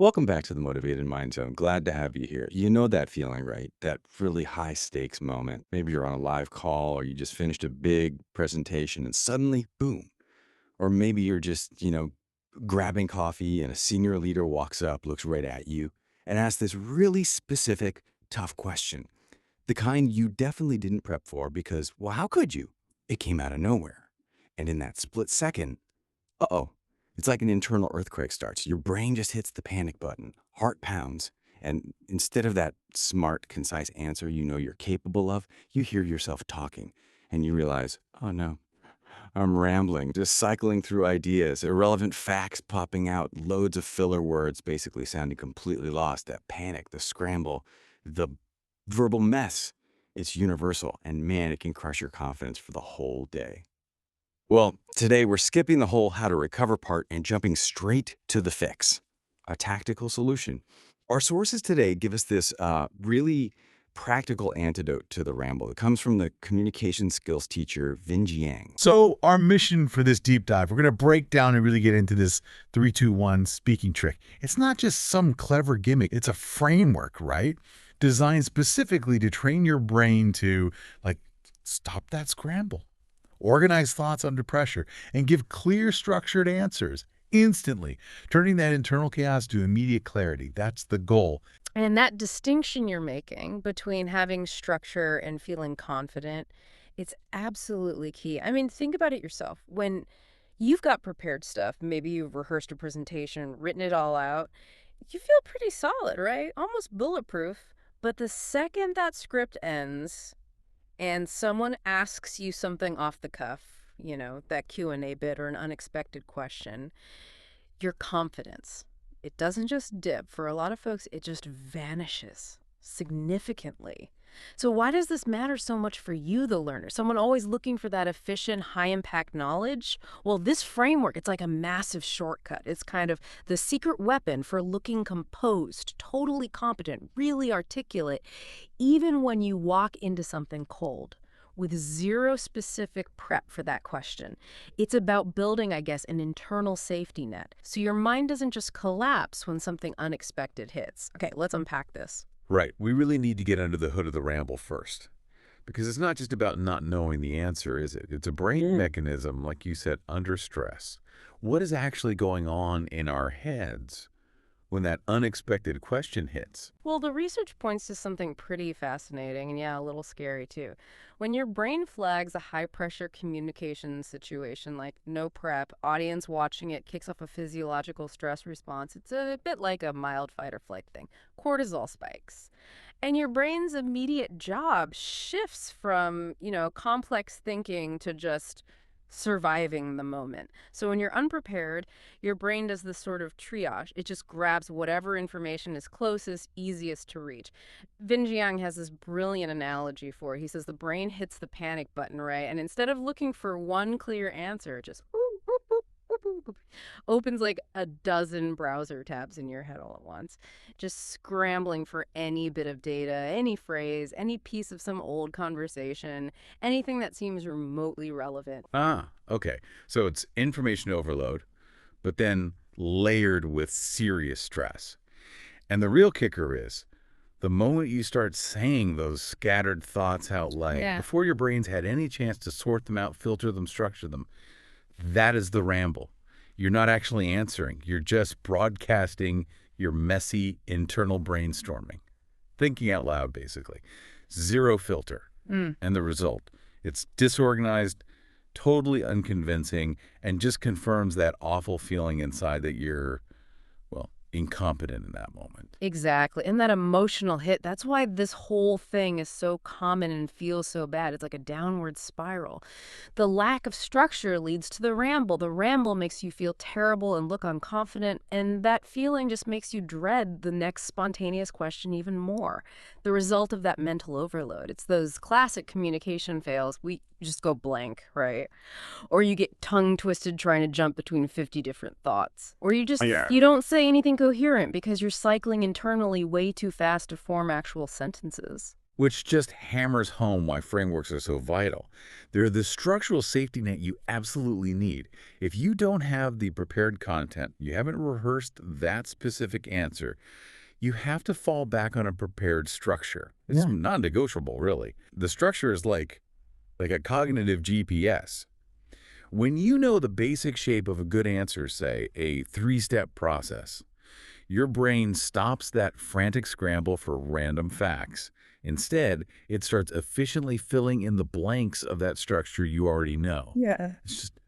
Welcome back to the Motivated Mind Zone. Glad to have you here. You know that feeling, right? That really high stakes moment. Maybe you're on a live call or you just finished a big presentation and suddenly, boom. Or maybe you're just, grabbing coffee and a senior leader walks up, looks right at you, and asks this really specific, tough question. The kind you definitely didn't prep for because, well, how could you? It came out of nowhere. And in that split second, uh-oh. It's like an internal earthquake starts. Your brain just hits the panic button, heart pounds, and instead of that smart, concise answer you know you're capable of, you hear yourself talking and you realize, oh no, I'm rambling, just cycling through ideas, irrelevant facts popping out, loads of filler words basically sounding completely lost. That panic, the scramble, the verbal mess. It's universal, and man, it can crush your confidence for the whole day. Well, today we're skipping the whole how to recover part and jumping straight to the fix, a tactical solution. Our sources today give us this really practical antidote to the ramble. It comes from the communication skills teacher, Vin Jiang. So our mission for this deep dive, we're going to break down and really get into this 3-2-1 speaking trick. It's not just some clever gimmick. It's a framework, right? Designed specifically to train your brain to, like, stop that scramble, organize thoughts under pressure, and give clear, structured answers instantly, turning that internal chaos to immediate clarity. That's the goal. And that distinction you're making between having structure and feeling confident, it's absolutely key. I mean, think about it yourself. When you've got prepared stuff, maybe you've rehearsed a presentation, written it all out, you feel pretty solid, right? Almost bulletproof. But the second that script ends and someone asks you something off the cuff, that Q&A bit or an unexpected question, your confidence, it doesn't just dip. For a lot of folks, it just vanishes significantly. So why does this matter so much for you, the learner? Someone always looking for that efficient, high-impact knowledge? Well, this framework, it's like a massive shortcut. It's kind of the secret weapon for looking composed, totally competent, really articulate, even when you walk into something cold with zero specific prep for that question. It's about building, I guess, an internal safety net. So your mind doesn't just collapse when something unexpected hits. Okay, let's unpack this. Right. We really need to get under the hood of the ramble first. Because it's not just about not knowing the answer, is it? It's a brain mechanism, like you said, under stress. What is actually going on in our heads when that unexpected question hits? Well, the research points to something pretty fascinating and, yeah, a little scary too. When your brain flags a high-pressure communication situation like no prep, audience watching it kicks off a physiological stress response. It's a bit like a mild fight or flight thing. Cortisol spikes. And your brain's immediate job shifts from, complex thinking to just surviving the moment. So when you're unprepared, your brain does this sort of triage. It just grabs whatever information is closest, easiest to reach. Vin Jiang has this brilliant analogy for it. He says the brain hits the panic button, right? And instead of looking for one clear answer, it just opens like a dozen browser tabs in your head all at once, just scrambling for any bit of data, any phrase, any piece of some old conversation, anything that seems remotely relevant. Ah, okay. So it's information overload, but then layered with serious stress. And the real kicker is the moment you start saying those scattered thoughts out loud, Yeah. before your brain's had any chance to sort them out, filter them, structure them, that is the ramble. You're not actually answering. You're just broadcasting your messy internal brainstorming. Thinking out loud, basically. Zero filter. And the result, it's disorganized, totally unconvincing, and just confirms that awful feeling inside that you're, well, incompetent in that moment. Exactly. And that emotional hit, that's why this whole thing is so common and feels so bad. It's like a downward spiral. The lack of structure leads to the ramble. The ramble makes you feel terrible and look unconfident, and that feeling just makes you dread the next spontaneous question even more. The result of that mental overload. It's those classic communication fails. We just go blank, right? Or you get tongue twisted trying to jump between 50 different thoughts. Or you don't say anything coherent because you're cycling internally way too fast to form actual sentences. which just hammers home why frameworks are so vital. They're the structural safety net you absolutely need. If you don't have the prepared content, you haven't rehearsed that specific answer, you have to fall back on a prepared structure. It's Yeah. non-negotiable, really. The structure is like a cognitive GPS. When you know the basic shape of a good answer, say, a three-step process, your brain stops that frantic scramble for random facts. Instead, it starts efficiently filling in the blanks of that structure you already know. Yeah. It's just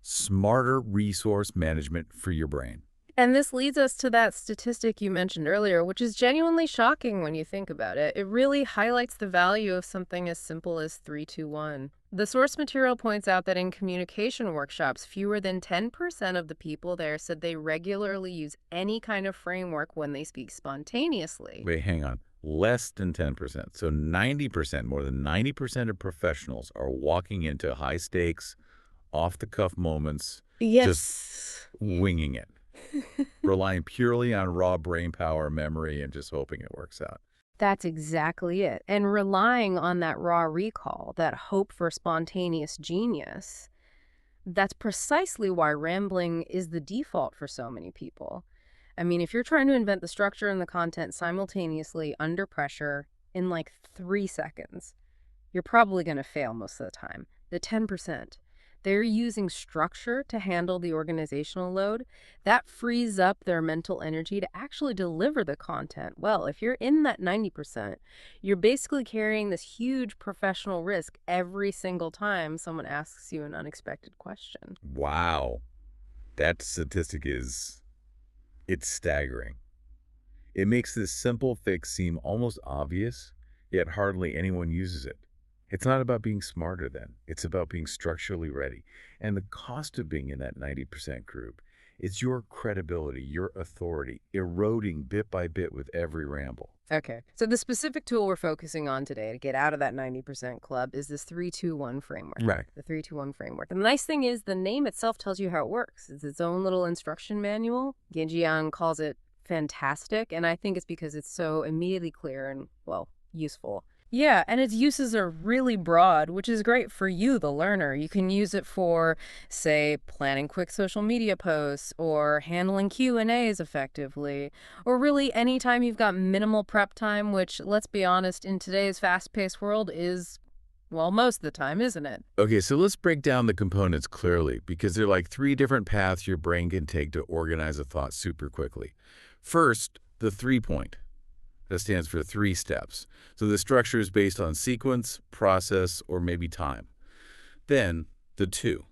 smarter resource management for your brain. And this leads us to that statistic you mentioned earlier, which is genuinely shocking when you think about it. It really highlights the value of something as simple as 3-2-1. The source material points out that in communication workshops, fewer than 10% of the people there said they regularly use any kind of framework when they speak spontaneously. Wait, hang on. Less than 10%. So 90%, more than 90% of professionals are walking into high-stakes, off-the-cuff moments, Yes. winging it, relying purely on raw brain power, memory, and just hoping it works out. That's exactly it. And relying on that raw recall, that hope for spontaneous genius, that's precisely why rambling is the default for so many people. I mean, if you're trying to invent the structure and the content simultaneously under pressure in like 3 seconds, you're probably going to fail most of the time. The 10%, they're using structure to handle the organizational load. That frees up their mental energy to actually deliver the content. Well, if you're in that 90%, you're basically carrying this huge professional risk every single time someone asks you an unexpected question. Wow. That statistic it's staggering. It makes this simple fix seem almost obvious, yet hardly anyone uses it. It's not about being smarter then. It's about being structurally ready. And the cost of being in that 90% group is your credibility, your authority, eroding bit by bit with every ramble. Okay, so the specific tool we're focusing on today to get out of that 90% club is this 3-2-1 framework. Right. The 3-2-1 framework. And the nice thing is the name itself tells you how it works. It's its own little instruction manual. Genji Yang calls it fantastic, and I think it's because it's so immediately clear and, well, useful. Yeah, and its uses are really broad, which is great for you, the learner. You can use it for, say, planning quick social media posts or handling Q&As effectively, or really anytime you've got minimal prep time, which, let's be honest, in today's fast-paced world is, well, most of the time, isn't it? Okay, so let's break down the components clearly because they're like 3 different paths your brain can take to organize a thought super quickly. First, the 3-point. That stands for 3 steps. So the structure is based on sequence, process, or maybe time. Then, the 2.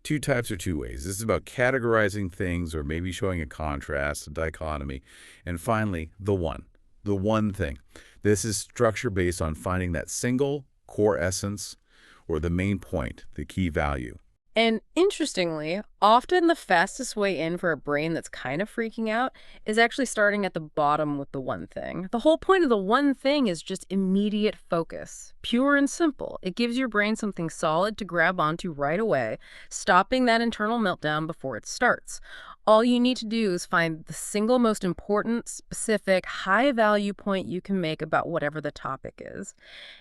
2 types or 2 ways. This is about categorizing things or maybe showing a contrast, a dichotomy. And finally, the 1. The 1 thing. This is structure based on finding that single core essence or the main point, the key value. And interestingly, often the fastest way in for a brain that's kind of freaking out is actually starting at the bottom with the one thing. The whole point of the one thing is just immediate focus, pure and simple. It gives your brain something solid to grab onto right away, stopping that internal meltdown before it starts. All you need to do is find the single most important, specific, high-value point you can make about whatever the topic is.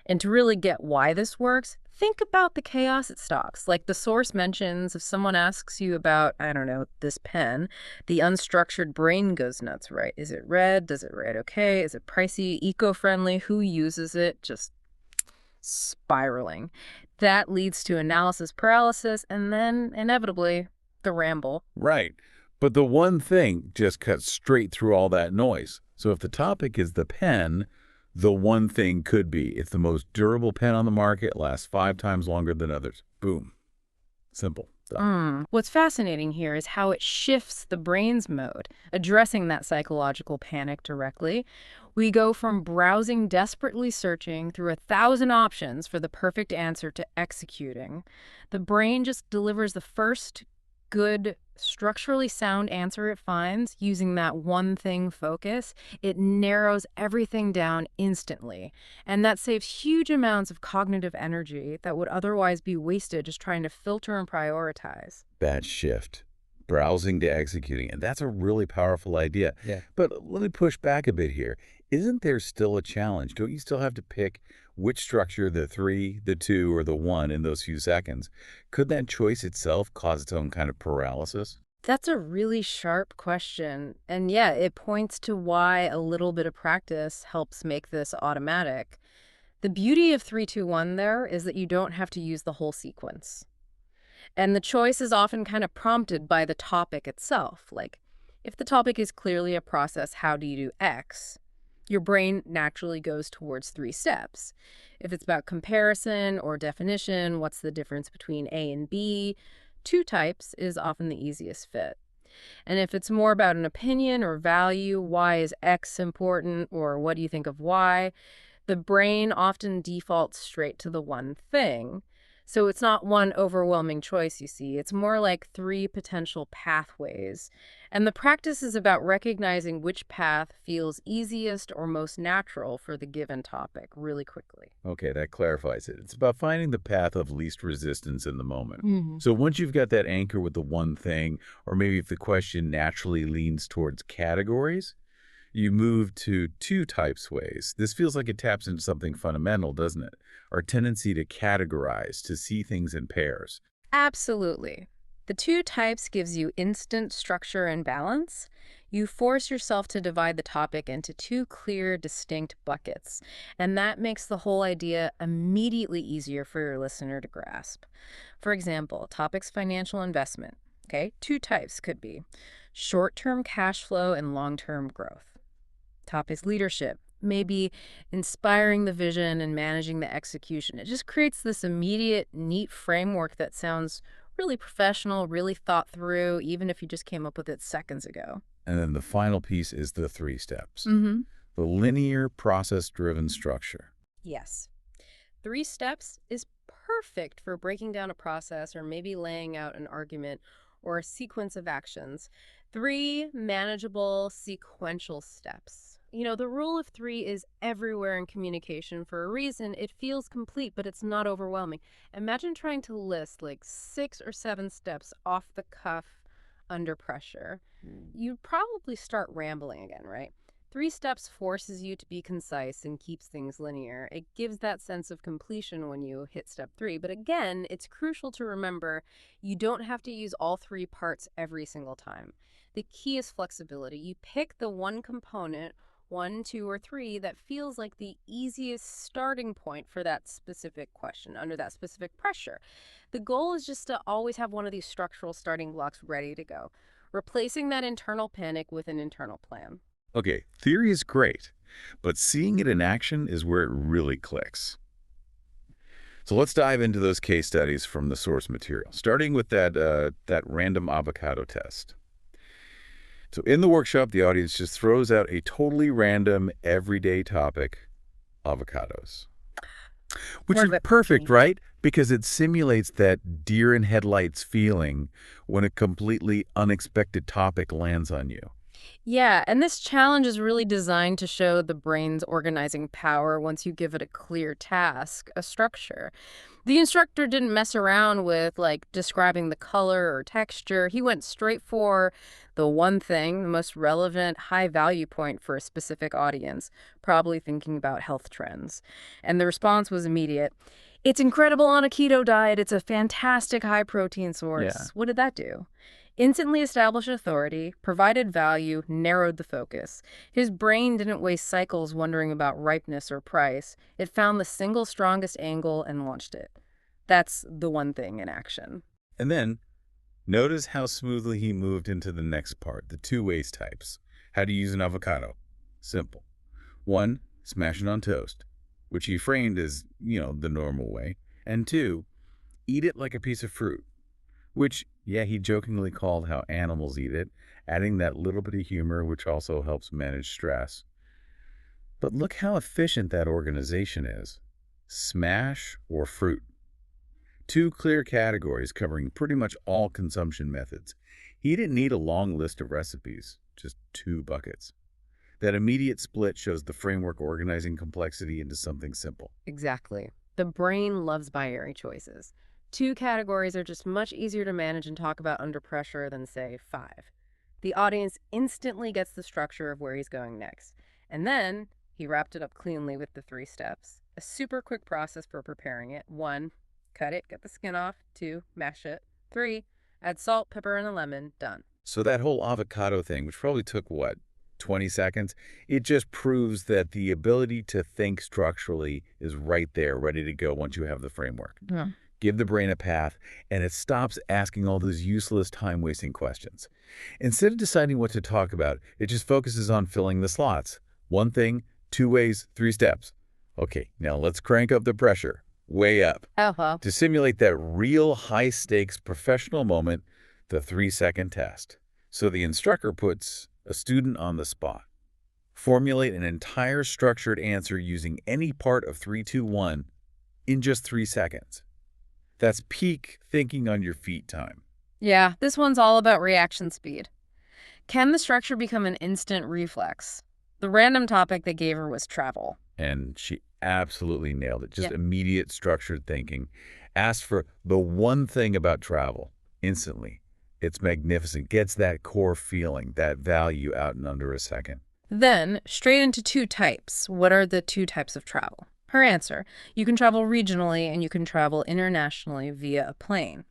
And to really get why this works, think about the chaos it stops. Like the source mentions, if someone asks you about, I don't know, this pen, the unstructured brain goes nuts, right? Is it red? Does it write okay? Is it pricey? Eco-friendly? Who uses it? Just spiraling. That leads to analysis paralysis and then, inevitably, the ramble. Right. But the one thing just cuts straight through all that noise. So if the topic is the pen, the one thing could be it's the most durable pen on the market, lasts 5 times longer than others. Boom. Simple. Done. What's fascinating here is how it shifts the brain's mode, addressing that psychological panic directly. We go from browsing, desperately searching through 1,000 options for the perfect answer to executing. The brain just delivers the first good, structurally sound answer it finds using that one thing focus. It narrows everything down instantly. And that saves huge amounts of cognitive energy that would otherwise be wasted just trying to filter and prioritize. That shift. Browsing to executing. And that's a really powerful idea. Yeah. But let me push back a bit here. Isn't there still a challenge? Don't you still have to pick which structure, the 3, the 2, or the 1 in those few seconds? Could that choice itself cause its own kind of paralysis? That's a really sharp question. And yeah, it points to why a little bit of practice helps make this automatic. The beauty of 3-2-1 there is that you don't have to use the whole sequence. And the choice is often kind of prompted by the topic itself. Like, if the topic is clearly a process, how do you do X? Your brain naturally goes towards 3 steps. If it's about comparison or definition, what's the difference between A and B? 2 types is often the easiest fit. And if it's more about an opinion or value, why is X important, or what do you think of Y? The brain often defaults straight to the one thing. So it's not one overwhelming choice, you see. It's more like 3 potential pathways. And the practice is about recognizing which path feels easiest or most natural for the given topic really quickly. Okay, that clarifies it. It's about finding the path of least resistance in the moment. Mm-hmm. So once you've got that anchor with the one thing, or maybe if the question naturally leans towards categories, you move to 2 types ways. This feels like it taps into something fundamental, doesn't it? Our tendency to categorize, to see things in pairs. Absolutely. The 2 types gives you instant structure and balance. You force yourself to divide the topic into 2 clear, distinct buckets, and that makes the whole idea immediately easier for your listener to grasp. For example, topics financial investment. Okay, 2 types could be short-term cash flow and long-term growth. Topics leadership, maybe inspiring the vision and managing the execution. It just creates this immediate, neat framework that sounds really professional, really thought through, even if you just came up with it seconds ago. And then the final piece is the 3 steps. Mm-hmm. The linear process-driven structure. Yes. 3 steps is perfect for breaking down a process or maybe laying out an argument or a sequence of actions. 3 manageable sequential steps. You know, the rule of 3 is everywhere in communication for a reason. It feels complete, but it's not overwhelming. Imagine trying to list like 6 or 7 steps off the cuff under pressure. You'd probably start rambling again, right? 3 steps forces you to be concise and keeps things linear. It gives that sense of completion when you hit step 3. But again, it's crucial to remember you don't have to use all 3 parts every single time. The key is flexibility. You pick the one component, 1, 2, or 3, that feels like the easiest starting point for that specific question under that specific pressure. The goal is just to always have one of these structural starting blocks ready to go, replacing that internal panic with an internal plan. Okay, theory is great, but seeing it in action is where it really clicks. So let's dive into those case studies from the source material, starting with that random avocado test. So in the workshop, the audience just throws out a totally random, everyday topic, avocados. Which is perfect, right? Because it simulates that deer in headlights feeling when a completely unexpected topic lands on you. Yeah, and this challenge is really designed to show the brain's organizing power once you give it a clear task, a structure. The instructor didn't mess around with, like, describing the color or texture. He went straight for the one thing, the most relevant, high-value point for a specific audience, probably thinking about health trends. And the response was immediate. It's incredible on a keto diet. It's a fantastic high-protein source. Yeah. What did that do? Instantly established authority, provided value, narrowed the focus. His brain didn't waste cycles wondering about ripeness or price. It found the single strongest angle and launched it. That's the one thing in action. And then, notice how smoothly he moved into the next part, the 2 waste types. How to use an avocado. Simple. 1, smash it on toast, which he framed as, the normal way. And 2, eat it like a piece of fruit, which, yeah, he jokingly called how animals eat it, adding that little bit of humor, which also helps manage stress. But look how efficient that organization is. Smash or fruit. 2 clear categories covering pretty much all consumption methods. He didn't need a long list of recipes, just 2 buckets. That immediate split shows the framework organizing complexity into something simple. Exactly. The brain loves binary choices. 2 categories are just much easier to manage and talk about under pressure than, say, 5. The audience instantly gets the structure of where he's going next. And then he wrapped it up cleanly with the 3 steps. A super quick process for preparing it. 1, cut it, get the skin off. 2, mash it. 3, add salt, pepper, and a lemon. Done. So that whole avocado thing, which probably took, what, 20 seconds, it just proves that the ability to think structurally is right there, ready to go once you have the framework. Yeah. Give the brain a path, and it stops asking all those useless time-wasting questions. Instead of deciding what to talk about, it just focuses on filling the slots. 1 thing, 2 ways, 3 steps. Okay, now let's crank up the pressure. Way up. Uh-huh. To simulate that real high-stakes professional moment, the 3-second test. So the instructor puts a student on the spot. Formulate an entire structured answer using any part of 3-2-1 in just 3 seconds. That's peak thinking on your feet time. Yeah, this one's all about reaction speed. Can the structure become an instant reflex? The random topic they gave her was travel. And she absolutely nailed it. Just Yeah. immediate structured thinking. Asked for the one thing about travel instantly. It's magnificent. Gets that core feeling, that value out in under a second. Then, straight into 2 types. What are the 2 types of travel? Her answer, you can travel regionally and you can travel internationally via a plane.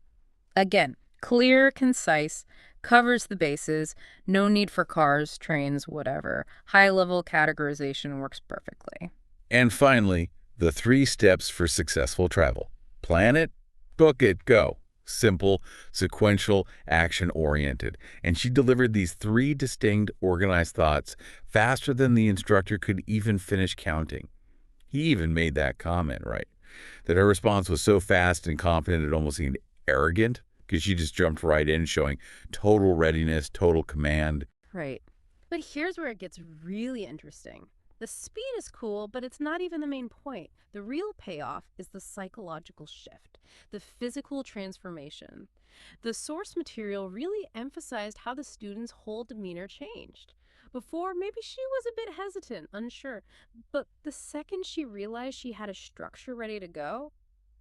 Again, clear, concise, covers the bases, no need for cars, trains, whatever. High-level categorization works perfectly. And finally, the 3 steps for successful travel. Plan it, book it, go. Simple, sequential, action-oriented. And she delivered these 3 distinct, organized thoughts faster than the instructor could even finish counting. He even made that comment, right? That her response was so fast and confident it almost seemed arrogant because she just jumped right in, showing total readiness, total command. Right. But here's where it gets really interesting. The speed is cool, but it's not even the main point. The real payoff is the psychological shift, the physical transformation. The source material really emphasized how the student's whole demeanor changed. Before, maybe she was a bit hesitant, unsure, but the second she realized she had a structure ready to go,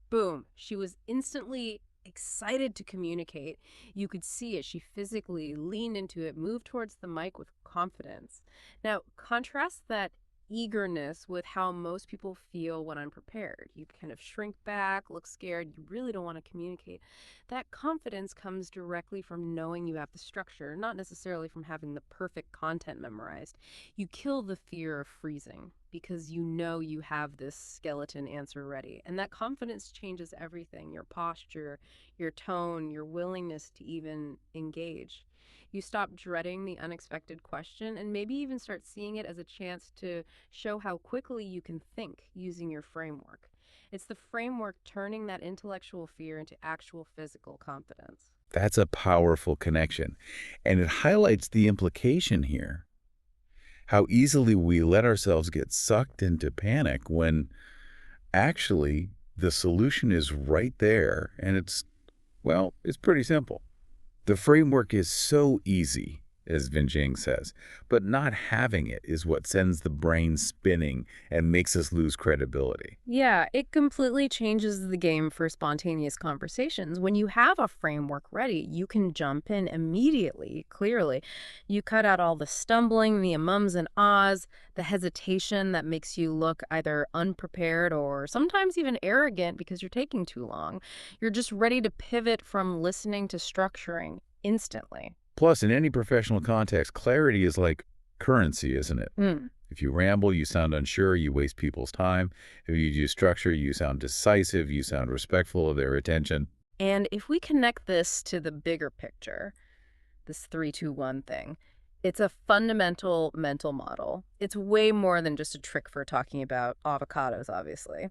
boom, she was instantly excited to communicate. You could see it. She physically leaned into it, moved towards the mic with confidence. Now, contrast that eagerness with how most people feel when unprepared. You kind of shrink back, look scared, you really don't want to communicate. That confidence comes directly from knowing you have the structure, not necessarily from having the perfect content memorized. You kill the fear of freezing because you know you have this skeleton answer ready. And that confidence changes everything, your posture, your tone, your willingness to even engage. You stop dreading the unexpected question and maybe even start seeing it as a chance to show how quickly you can think using your framework. It's the framework turning that intellectual fear into actual physical confidence. That's a powerful connection. And it highlights the implication here. How easily we let ourselves get sucked into panic when actually the solution is right there and it's pretty simple. The framework is so easy, as Vinjing says, but not having it is what sends the brain spinning and makes us lose credibility. Yeah, it completely changes the game for spontaneous conversations. When you have a framework ready, you can jump in immediately, clearly. You cut out all the stumbling, the ums and ahs, the hesitation that makes you look either unprepared or sometimes even arrogant because you're taking too long. You're just ready to pivot from listening to structuring instantly. Plus, in any professional context, clarity is like currency, isn't it? If you ramble, you sound unsure, you waste people's time. If you use structure, you sound decisive, you sound respectful of their attention. And if we connect this to the bigger picture, this 3-2-1 thing, it's a fundamental mental model. It's way more than just a trick for talking about avocados, obviously.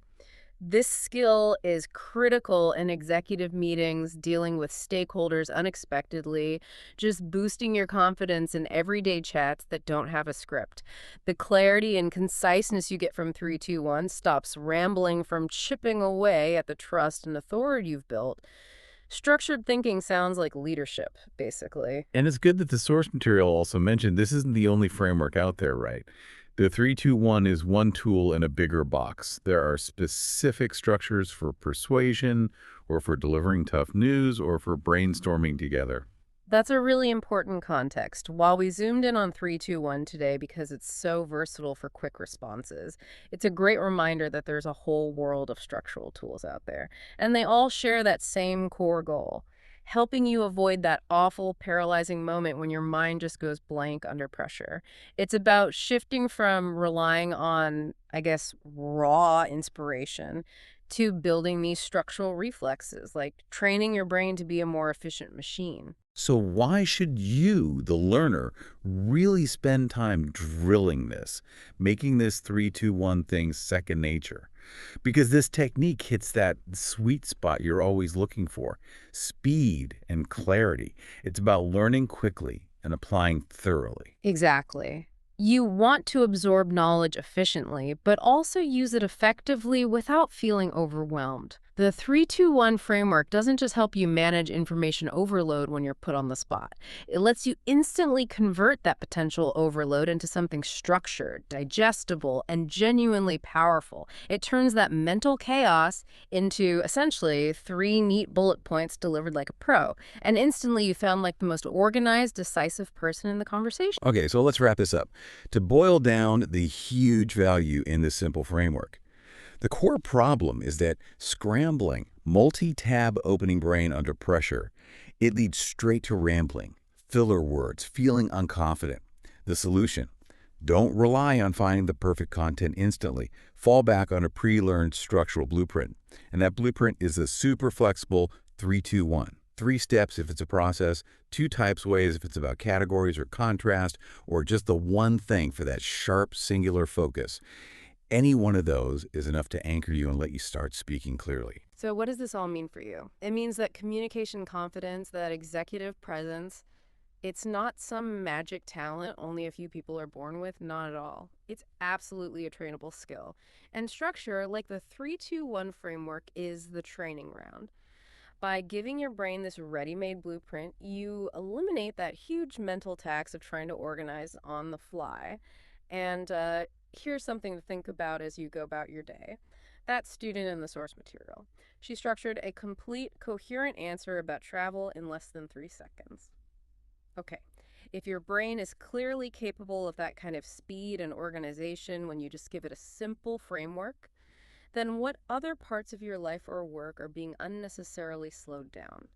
This skill is critical in executive meetings, dealing with stakeholders unexpectedly, just boosting your confidence in everyday chats that don't have a script. The clarity and conciseness you get from 3-2-1 stops rambling from chipping away at the trust and authority you've built. Structured thinking sounds like leadership, basically. And it's good that the source material also mentioned this isn't the only framework out there, right? The 3-2-1 is one tool in a bigger box. There are specific structures for persuasion, or for delivering tough news, or for brainstorming together. That's a really important context. While we zoomed in on 3-2-1 today because it's so versatile for quick responses, it's a great reminder that there's a whole world of structural tools out there. And they all share that same core goal, helping you avoid that awful, paralyzing moment when your mind just goes blank under pressure. It's about shifting from relying on, I guess, raw inspiration to building these structural reflexes, like training your brain to be a more efficient machine. So why should you, the learner, really spend time drilling this, making this 3-2-1 thing second nature? Because this technique hits that sweet spot you're always looking for, speed and clarity. It's about learning quickly and applying thoroughly. Exactly. You want to absorb knowledge efficiently, but also use it effectively without feeling overwhelmed. The 3-2-1 framework doesn't just help you manage information overload when you're put on the spot. It lets you instantly convert that potential overload into something structured, digestible, and genuinely powerful. It turns that mental chaos into essentially 3 neat bullet points delivered like a pro. And instantly you found like the most organized, decisive person in the conversation. Okay, so let's wrap this up. To boil down the huge value in this simple framework, the core problem is that scrambling, multi-tab opening brain under pressure, it leads straight to rambling, filler words, feeling unconfident. The solution: don't rely on finding the perfect content instantly. Fall back on a pre-learned structural blueprint. And that blueprint is a super flexible 3-2-1. 3 steps if it's a process, 2 types ways if it's about categories or contrast, or just the one thing for that sharp, singular focus. Any one of those is enough to anchor you and let you start speaking clearly. So what does this all mean for you? It means that communication confidence, that executive presence, it's not some magic talent only a few people are born with, not at all. It's absolutely a trainable skill. And structure, like the 3-2-1 framework, is the training ground. By giving your brain this ready-made blueprint, you eliminate that huge mental tax of trying to organize on the fly. And here's something to think about as you go about your day. That student in the source material. She structured a complete, coherent answer about travel in less than 3 seconds. Okay, if your brain is clearly capable of that kind of speed and organization when you just give it a simple framework, then what other parts of your life or work are being unnecessarily slowed down?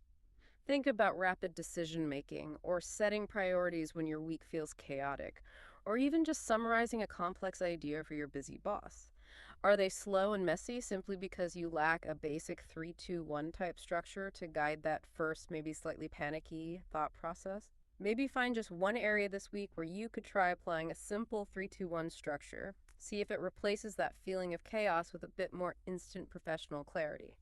Think about rapid decision making, or setting priorities when your week feels chaotic, or even just summarizing a complex idea for your busy boss. Are they slow and messy simply because you lack a basic 3-2-1 type structure to guide that first, maybe slightly panicky thought process? Maybe find just one area this week where you could try applying a simple 3-2-1 structure. See if it replaces that feeling of chaos with a bit more instant professional clarity.